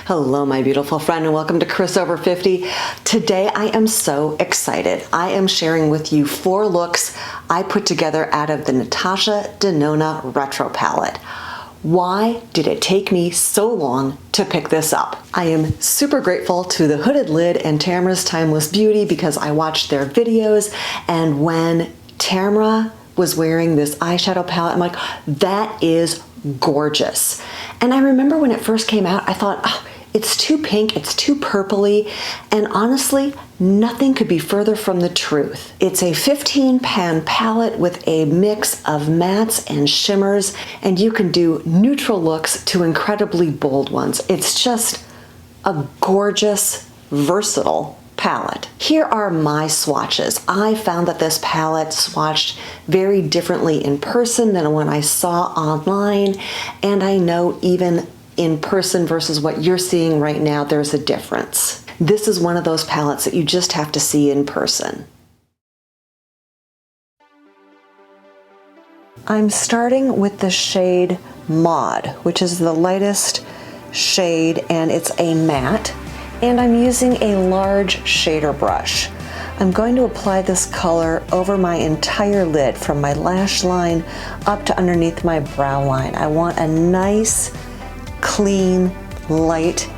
Hello, my beautiful friend, and welcome to Kris Over 50. Today, I am so excited. I am sharing with you 4 looks I put together out of the Natasha Denona Retro Palette. Why did it take me so long to pick this up? I am super grateful to the Hooded Lid and Tamara's Timeless Beauty because I watched their videos, and when Tamara was wearing this eyeshadow palette, I'm like, that is gorgeous. And I remember when it first came out, I thought, oh, it's too pink, it's too purpley, and honestly, nothing could be further from the truth. It's a 15-pan palette with a mix of mattes and shimmers, and you can do neutral looks to incredibly bold ones. It's just a gorgeous, versatile palette. Here are my swatches. I found that this palette swatched very differently in person than when I saw online, and I know even in person versus what you're seeing right now, there's a difference. This is one of those palettes that you just have to see in person. I'm starting with the shade Maud, which is the lightest shade, and it's a matte, and I'm using a large shader brush. I'm going to apply this color over my entire lid from my lash line up to underneath my brow line. I want a nice, clean, light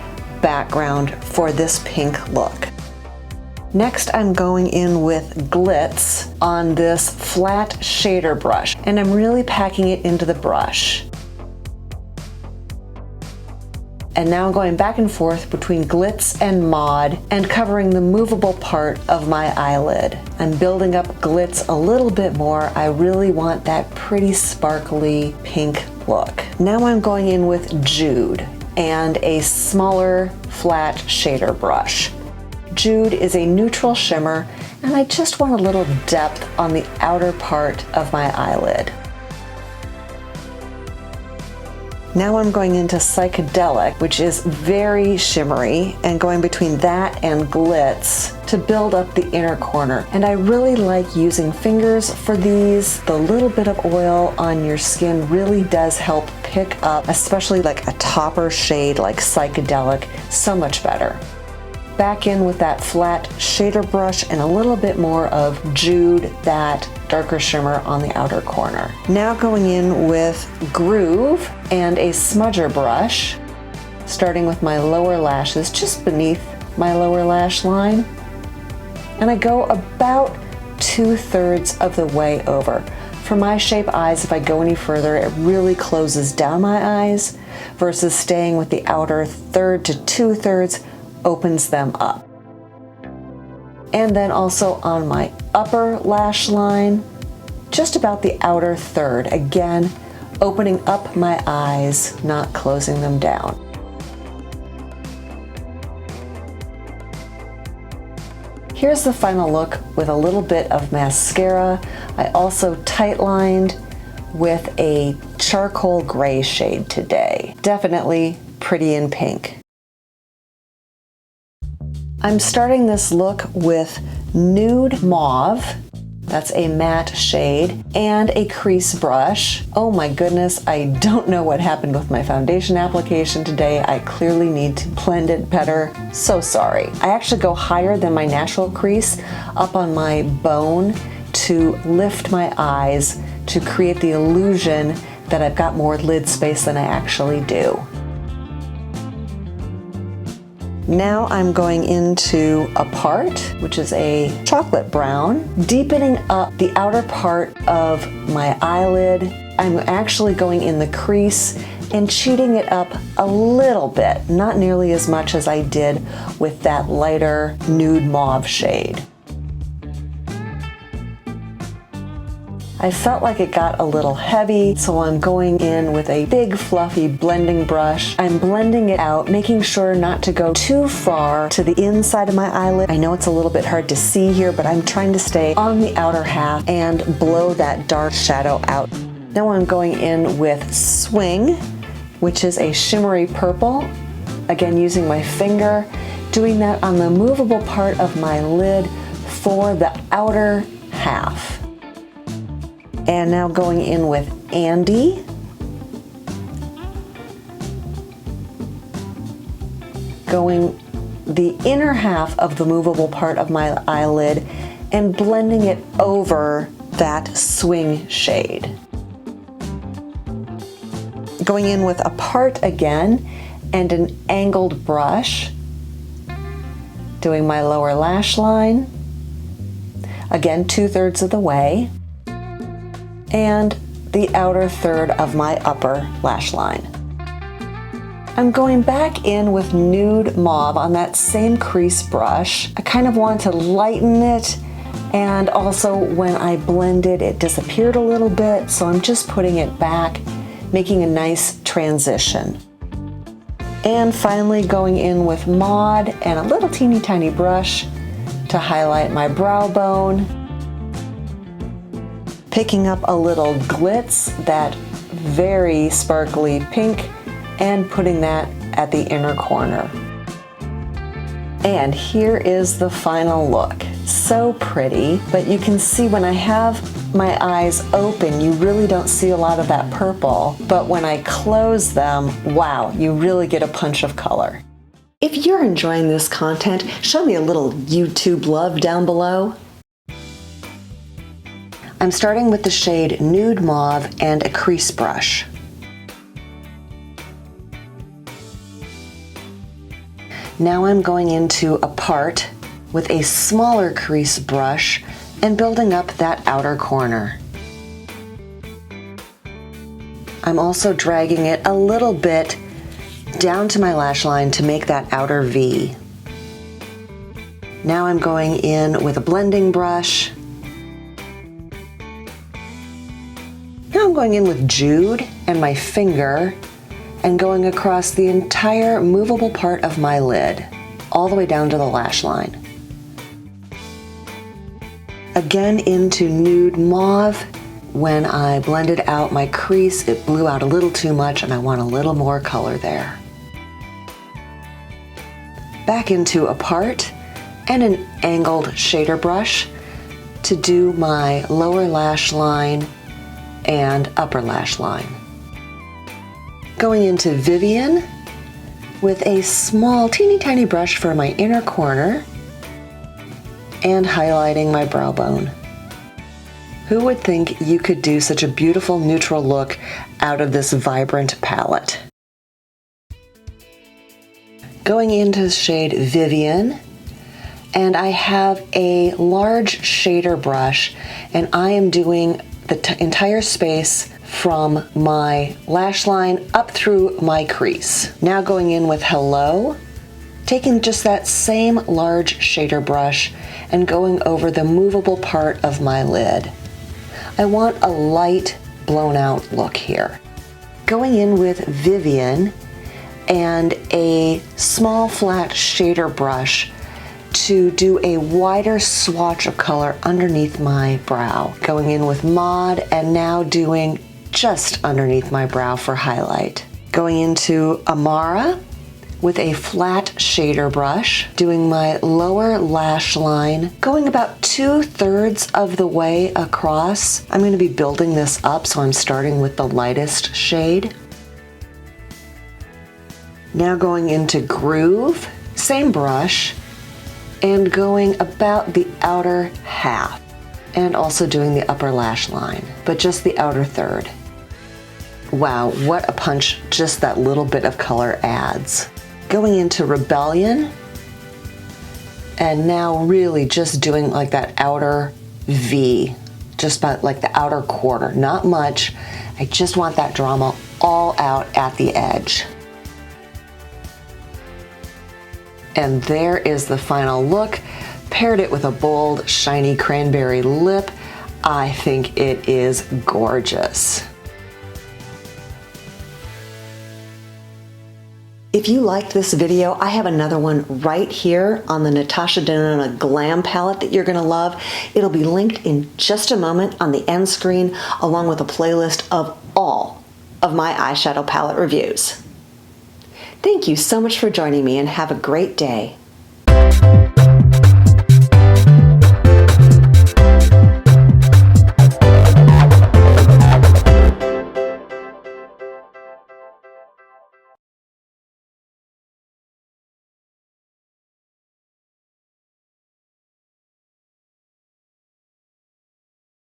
background for this pink look. Next, I'm going in with Glitz on this flat shader brush, and I'm really packing it into the brush. And now I'm going back and forth between Glitz and Maud and covering the movable part of my eyelid. I'm building up Glitz a little bit more. I really want that pretty sparkly pink look. Now I'm going in with Jude and a smaller flat shader brush. Jude is a neutral shimmer, and I just want a little depth on the outer part of my eyelid. Now I'm going into Psychedelic, which is very shimmery, and going between that and Glitz to build up the inner corner. And I really like using fingers for these. The little bit of oil on your skin really does help pick up, especially like a topper shade like Psychedelic, so much better. Back in with that flat shader brush and a little bit more of Jude, that darker shimmer on the outer corner. Now going in with Groove and a smudger brush, starting with my lower lashes just beneath my lower lash line. And I go about 2/3 of the way over. For my shape eyes, if I go any further, it really closes down my eyes versus staying with the outer 1/3 to 2/3 opens them up. And then also on my upper lash line, just about the outer 1/3, again, opening up my eyes, not closing them down. Here's the final look with a little bit of mascara. I also tight-lined with a charcoal gray shade today. Definitely pretty in pink. I'm starting this look with Nude Mauve, that's a matte shade, and a crease brush. Oh my goodness, I don't know what happened with my foundation application today. I clearly need to blend it better. So sorry. I actually go higher than my natural crease up on my bone to lift my eyes to create the illusion that I've got more lid space than I actually do. Now I'm going into Apart, which is a chocolate brown, deepening up the outer part of my eyelid. I'm actually going in the crease and cheating it up a little bit, not nearly as much as I did with that lighter nude mauve shade. I felt like it got a little heavy, so I'm going in with a big fluffy blending brush. I'm blending it out, making sure not to go too far to the inside of my eyelid. I know it's a little bit hard to see here, but I'm trying to stay on the outer half and blow that dark shadow out. Now I'm going in with Swing, which is a shimmery purple. Again, using my finger, doing that on the movable part of my lid for the outer half. And now going in with Andy. going the inner half of the movable part of my eyelid and blending it over that swing shade. Going in with a part again and an angled brush, doing my lower lash line, again 2/3 of the way, and the outer third of my upper lash line. I'm going back in with nude mauve on that same crease brush. I kind of want to lighten it, and also when I blended it disappeared a little bit, so I'm just putting it back, making a nice transition. And finally going in with Mod and a little teeny tiny brush to highlight my brow bone. Picking up a little glitz, that very sparkly pink, and putting that at the inner corner. And here is the final look. So pretty, but you can see when I have my eyes open, you really don't see a lot of that purple, but when I close them, wow, you really get a punch of color. If you're enjoying this content, show me a little YouTube love down below. I'm starting with the shade Nude Mauve and a crease brush. Now I'm going into a part with a smaller crease brush and building up that outer corner. I'm also dragging it a little bit down to my lash line to make that outer V. Now I'm going in with a blending brush. Now I'm going in with Jude and my finger and going across the entire movable part of my lid, all the way down to the lash line. Again into Nude Mauve. When I blended out my crease, it blew out a little too much and I want a little more color there. Back into a part and an angled shader brush to do my lower lash line and upper lash line. Going into Vivian with a small teeny tiny brush for my inner corner and highlighting my brow bone. Who would think you could do such a beautiful neutral look out of this vibrant palette? Going into the shade Vivian, and I have a large shader brush and I am doing the entire space from my lash line up through my crease. Now going in with Hello, taking just that same large shader brush and going over the movable part of my lid. I want a light blown out look here. Going in with Vivian and a small flat shader brush to do a wider swatch of color underneath my brow. Going in with Mod and now doing just underneath my brow for highlight. Going into Amara with a flat shader brush, doing my lower lash line, going about 2/3 of the way across. I'm going to be building this up, so I'm starting with the lightest shade. Now going into Groove, same brush, and going about the outer half, and also doing the upper lash line, but just the outer third. Wow, what a punch just that little bit of color adds. Going into Rebellion, and now really just doing like that outer V, just about like the outer quarter, not much. I just want that drama all out at the edge. And there is the final look. Paired it with a bold, shiny cranberry lip. I think it is gorgeous. If you liked this video, I have another one right here on the Natasha Denona Glam palette that you're gonna love. It'll be linked in just a moment on the end screen, along with a playlist of all of my eyeshadow palette reviews. Thank you so much for joining me and have a great day.